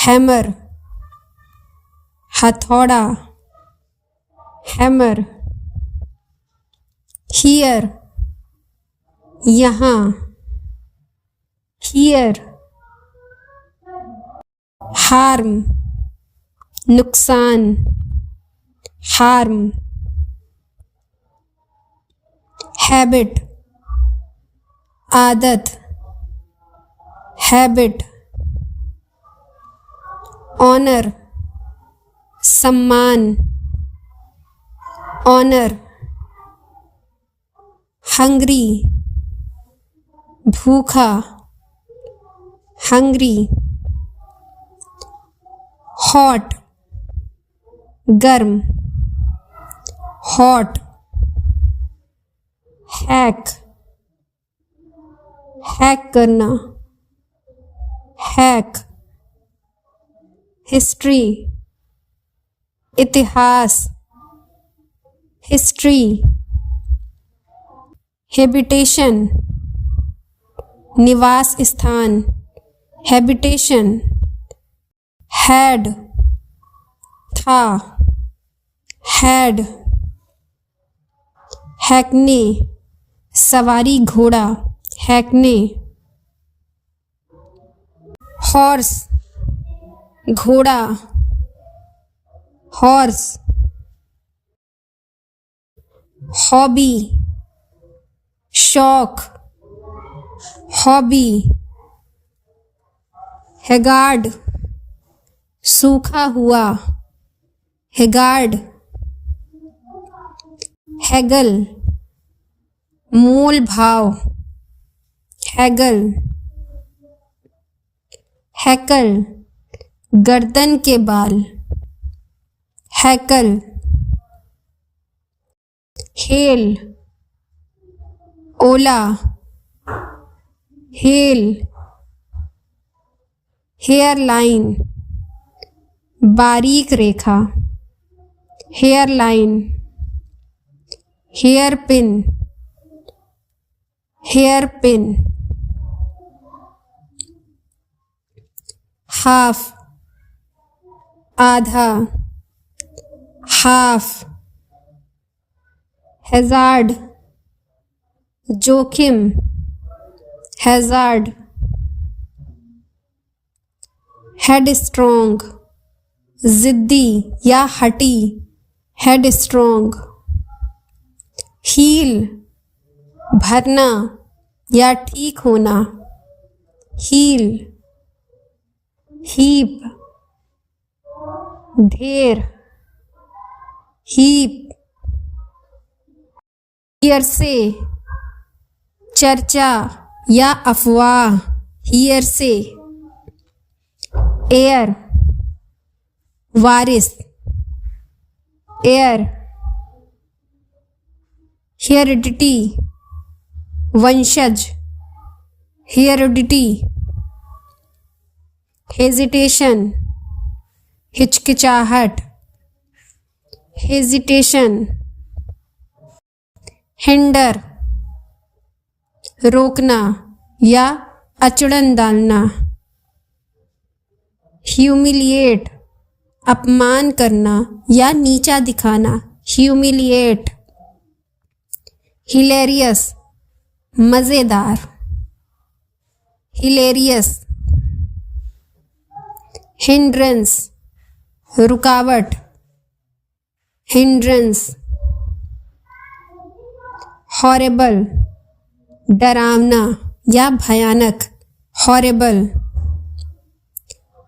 Hammer, हथौड़ा, hammer. Here, यहाँ, here. Harm, नुकसान, हार्म। हैबिट, आदत, हैबिट। ऑनर, सम्मान, ऑनर। हंग्री, भूखा, हंग्री। हॉट, गर्म, हॉट। हैक, हैक करना, हैक। हिस्ट्री, इतिहास, हिस्ट्री। हैबिटेशन, निवास स्थान, हैबिटेशन। हैड, था, हैड। हैकने, सवारी घोड़ा, हैकने। हॉर्स, घोड़ा, हॉर्स। हॉबी, शौक, हॉबी। हैगार्ड, सूखा हुआ, हैगार्ड। हैगल, मोल भाव, हैगल। हैकल, गर्दन के बाल, हैकल। हेल, ओला, हेल। हेयर लाइन, बारीक रेखा, hairline. Hairpin, hairpin. Half, आधा, हाफ। हैजार्ड, जोखिम, हैजार्ड। हेडस्ट्रॉन्ग, जिद्दी या हठी, हेडस्ट्रॉन्ग। हील, भरना या ठीक होना, हील। हीप, ढेर, हीप। हियर से, चर्चा या अफवाह, हियर से। एयर, वारिस, एयर। हेरिडिटी, वंशज, हेरिडिटी। हेजिटेशन, हिचकिचाहट, हेजिटेशन। हिंडर, रोकना या अचड़न डालना। ह्यूमिलिएट, अपमान करना या नीचा दिखाना, ह्यूमिलिएट। हिलेरियस, मज़ेदार, हिलेरियस। हिंड्रेंस, रुकावट, हिंड्रेंस। हॉरेबल, डरावना या भयानक, हॉरेबल।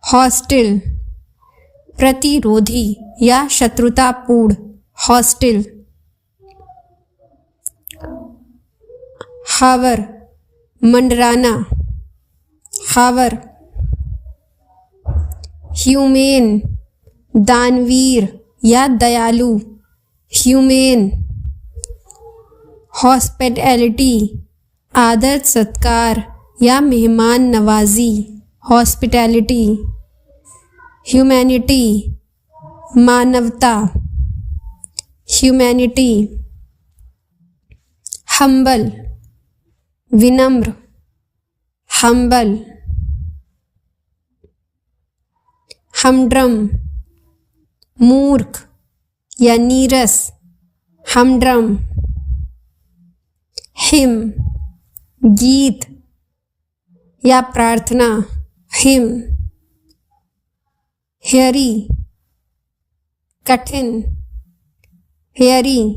हॉस्टिल, प्रतिरोधी या शत्रुतापूर्ण, हॉस्टिल। हावर, मंडराना, हावर। ह्यूमेन, दानवीर या दयालु, ह्यूमेन। हॉस्पिटैलिटी, आदर सत्कार या मेहमान नवाजी, हॉस्पिटैलिटी। ह्यूमैनिटी, मानवता, ह्यूमैनिटी। हम्बल, विनम्र, हम्बल। हमड्रम मूर्ख या नीरस, हमड्रम। हिम गीत या प्रार्थना, हिम। हेयरी कठिन, हेयरी।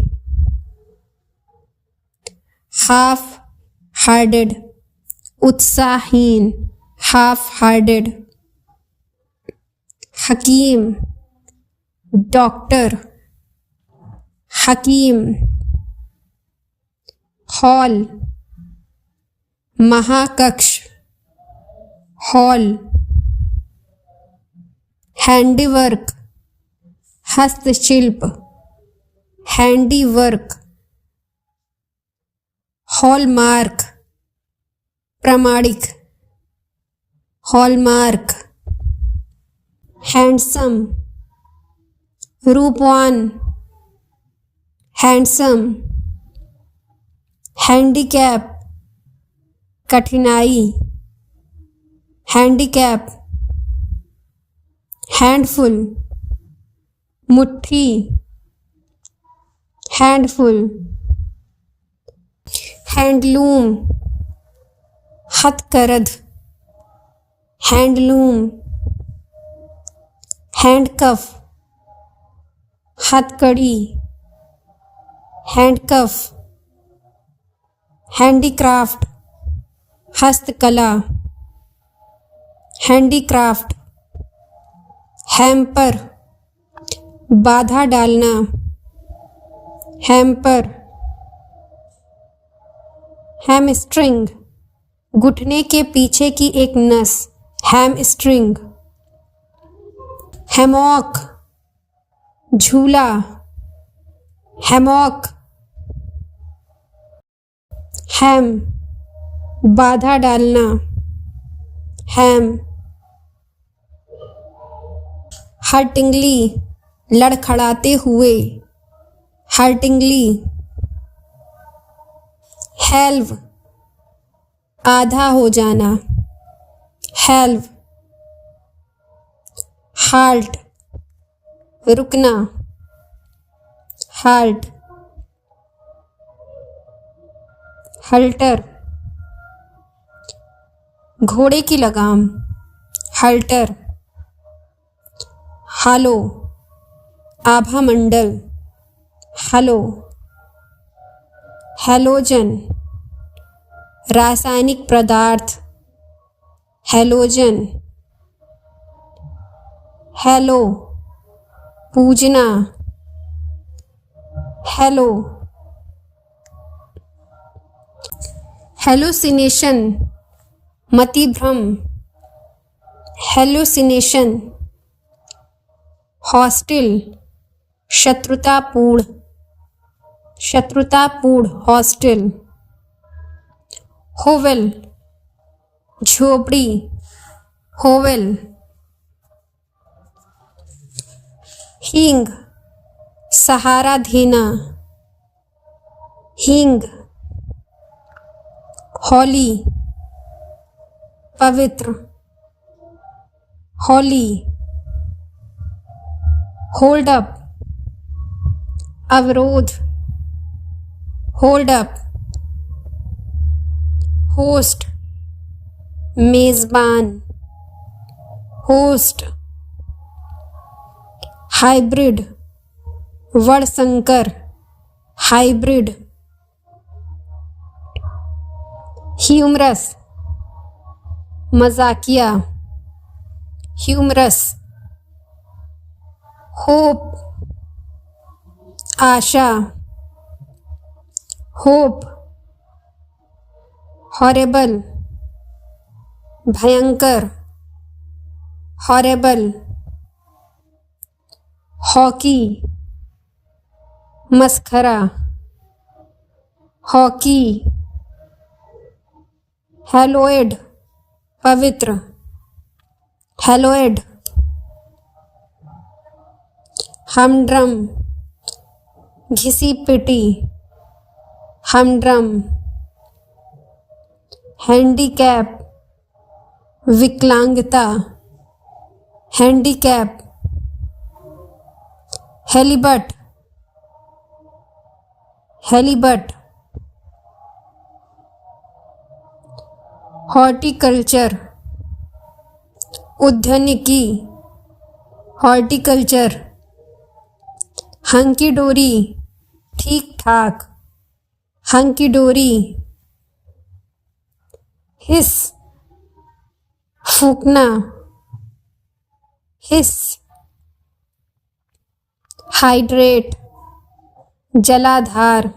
हाफ हार्डेड उत्साहहीन, half hearted. Hakim doctor, hakim. Hall महाकक्ष, हॉल। हैंडीवर्क हस्तशिल्प, हैंडीवर्क। हॉलमार्क प्रमाणिक, हॉलमार्क। हैंडसम रूपवान, हैंडसम। हैंडीकैप कठिनाई, हैंडीकैप। हैंडफुल मुट्ठी, हैंडफुल। हैंडलूम हथकरघ, हैंडलूम। हैंडकफ हथकड़ी, हैंडकफ। हैंडीक्राफ्ट हस्तकला, हैंडीक्राफ्ट। हैम्पर बाधा डालना, हैम्पर। हैमस्ट्रिंग घुटने के पीछे की एक नस, हैमस्ट्रिंग। हैमॉक झूला, हैमॉक। हैम बाधा डालना, हैम। हर्टिंगली लड़खड़ाते हुए, हर्टिंगली। हेल्व आधा हो जाना, हेल्व। हाल्ट रुकना, हाल्ट। हल्टर घोड़े की लगाम, हल्टर। हालो आभा मंडल, हालो। हैलोजन रासायनिक पदार्थ, हैलोजन। हेलो पूजना, हेलो। हेलुसिनेशन मतिभ्रम, हेलुसिनेशन। हॉस्टिल शत्रुतापूर्ण, शत्रुतापूर्ण, हॉस्टिल। होवेल झोपड़ी, होवेल। हींग सहारा देना, हींग। होली पवित्र, होली। होल्ड अप अवरोध, होल्ड अप। होस्ट मेजबान, होस्ट। हाइब्रिड वर्णसंकर, हाइब्रिड। ह्यूमरस मजाकिया, ह्यूमरस। होप आशा, होप। हॉरेबल भयंकर, हॉरेबल। हॉकी मस्खरा, हॉकी। हैलोएड पवित्र, हैलोएड। हमड्रम घिसी पिटी, हमड्रम। हैंडीकैप विकलांगता, हैंडीकैप, हेलीबट, हेलीबट, हॉर्टिकल्चर, उद्यानिकी, हॉर्टिकल्चर, हंकी डोरी, ठीक ठाक, हंकी डोरी, हिस, फूकना, हिस, हाइड्रेट, जलाधार,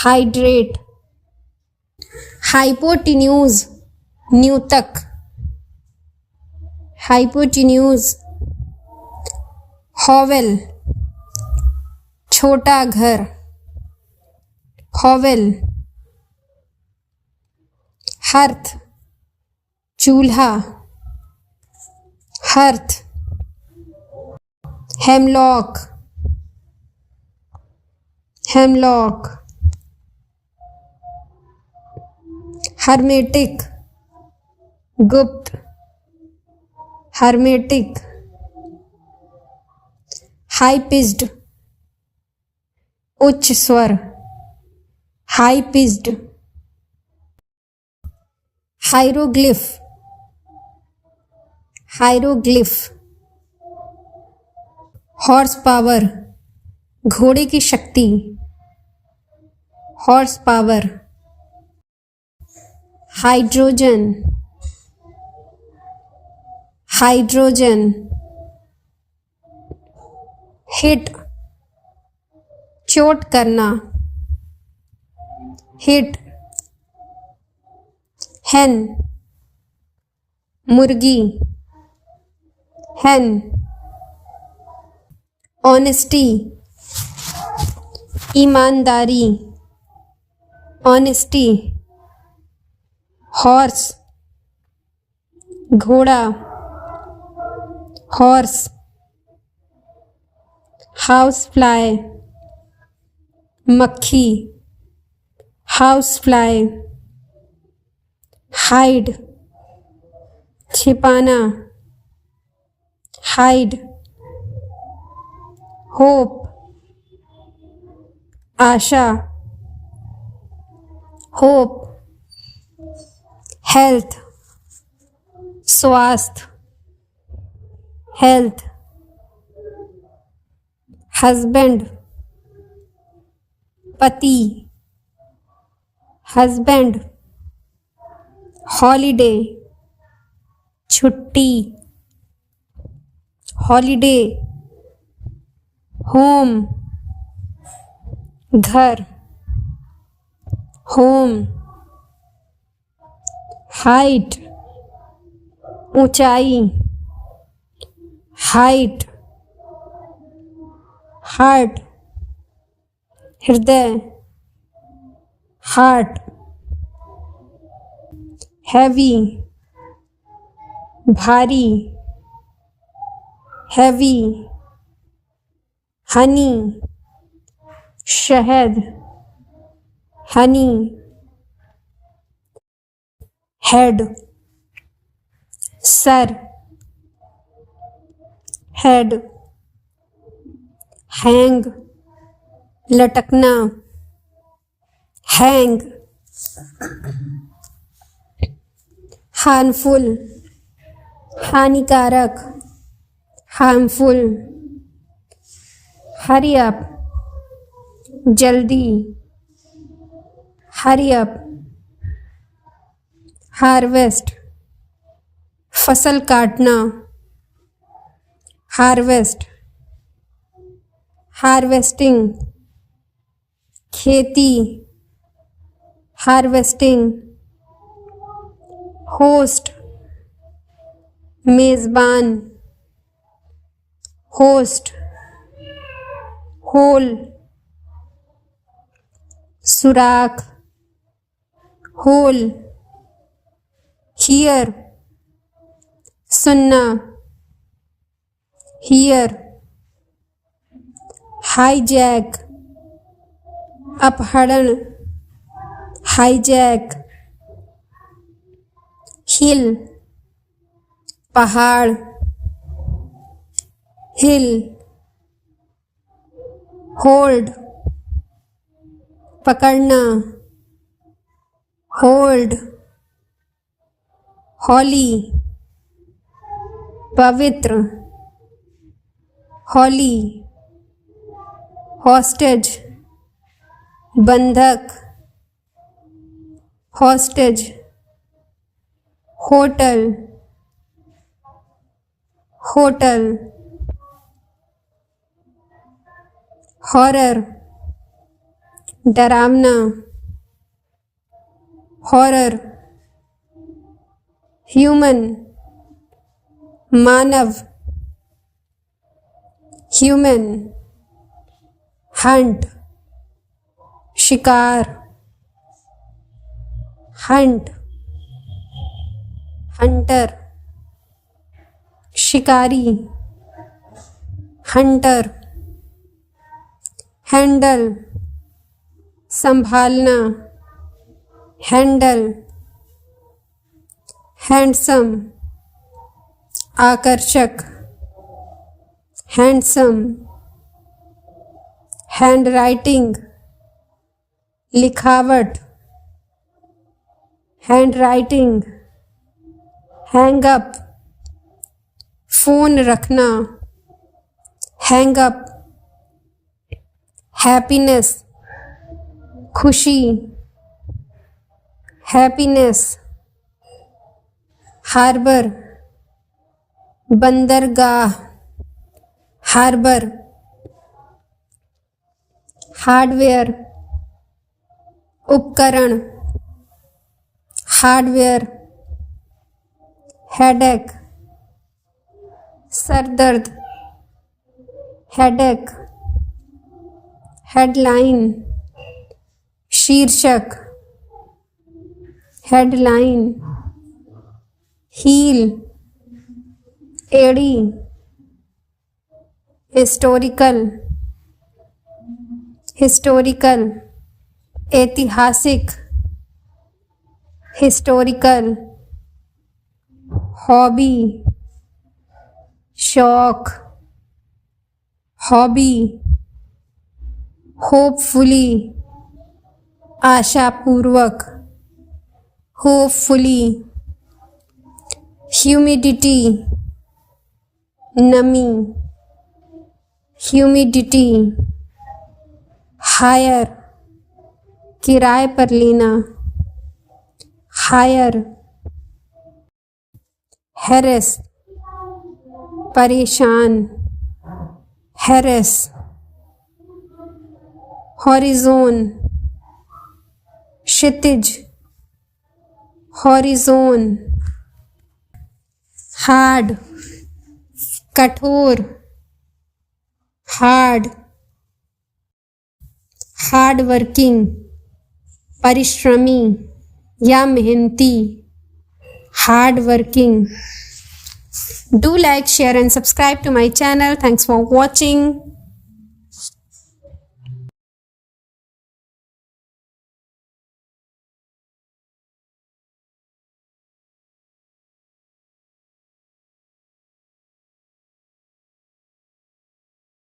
हाइड्रेट, हाइपोटेन्यूज, न्यूतक, हाइपोटेन्यूज, हॉवेल, छोटा घर, हॉवेल, हर्थ, चूल्हा, हर्थ, हेमलॉक, हेमलॉक, हर्मेटिक, गुप्त, हर्मेटिक, हाई पिच्ड, उच्च स्वर, high pitched, hieroglyph, hieroglyph, horse power, घोड़े की शक्ति, horse power, hydrogen, hydrogen, hit, चोट करना, हिट, हैन, मुर्गी, हैन, ऑनेस्टी, ईमानदारी, ऑनेस्टी, हॉर्स, घोड़ा, हॉर्स, हाउस फ्लाई, मक्खी, हाउस फ्लाई, हाइड, छिपाना, हाइड, होप, आशा, होप, हेल्थ, स्वास्थ्य, हेल्थ, हस्बैंड, पति, हस्बैंड, हॉलीडे, छुट्टी, हॉलीडे, होम, घर, होम, हाइट, ऊंचाई, हाइट, हार्ट, हृदय, हार्ट, हैवी, भारी, हैवी, हनी, शहद, हनी, हेड, सर, हेड, हैंग, लटकना, हैंग, हार्मफुल, हानिकारक, हार्मफुल, हरी अप, जल्दी, हरी अप, हार्वेस्ट, फसल काटना, हार्वेस्ट, हार्वेस्टिंग, खेती, हार्वेस्टिंग, होस्ट, मेज़बान, होस्ट, होल, सुराख, होल, हियर, सुनना, हियर, हाईजैक, अपहरण, हाईजैक, हिल, पहाड़, हिल, होल्ड, पकड़ना, होल्ड, हॉली, पवित्र, हॉली, हॉस्टेज, बंधक, हॉस्टेज, होटल, होटल, हॉरर, डरावना, हॉरर, ह्यूमन, मानव, ह्यूमन, हंट, शिकार, हंट, हंटर, शिकारी, हंटर, हैंडल, संभालना, हैंडल, हैंडसम, आकर्षक, हैंडसम, हैंडराइटिंग, लिखावट, हैंडराइटिंग, हैंगअप, फोन रखना, हैंगअप, हैप्पीनेस, खुशी, हैप्पीनेस, हार्बर, बंदरगाह, हार्बर, हार्डवेयर, उपकरण, हार्डवेयर, हेडेक, सरदर्द, हेडेक, हेडलाइन, शीर्षक, हेडलाइन, हील, एड़ी, हिस्टोरिकल, हिस्टोरिकल, ऐतिहासिक, हिस्टोरिकल, हॉबी, शौक, हॉबी, होपफुली, आशापूर्वक, होपफुली, ह्यूमिडिटी, नमी, ह्यूमिडिटी, हायर, किराए पर लेना, हायर, हैरेस, परेशान, हैरेस, हॉरिज़ोन, क्षितिज, हॉरिज़ोन, हार्ड, कठोर, हार्ड, हार्ड वर्किंग, परिश्रमी या मेहनती, hard working. Do like, share and subscribe to my channel. Thanks for watching.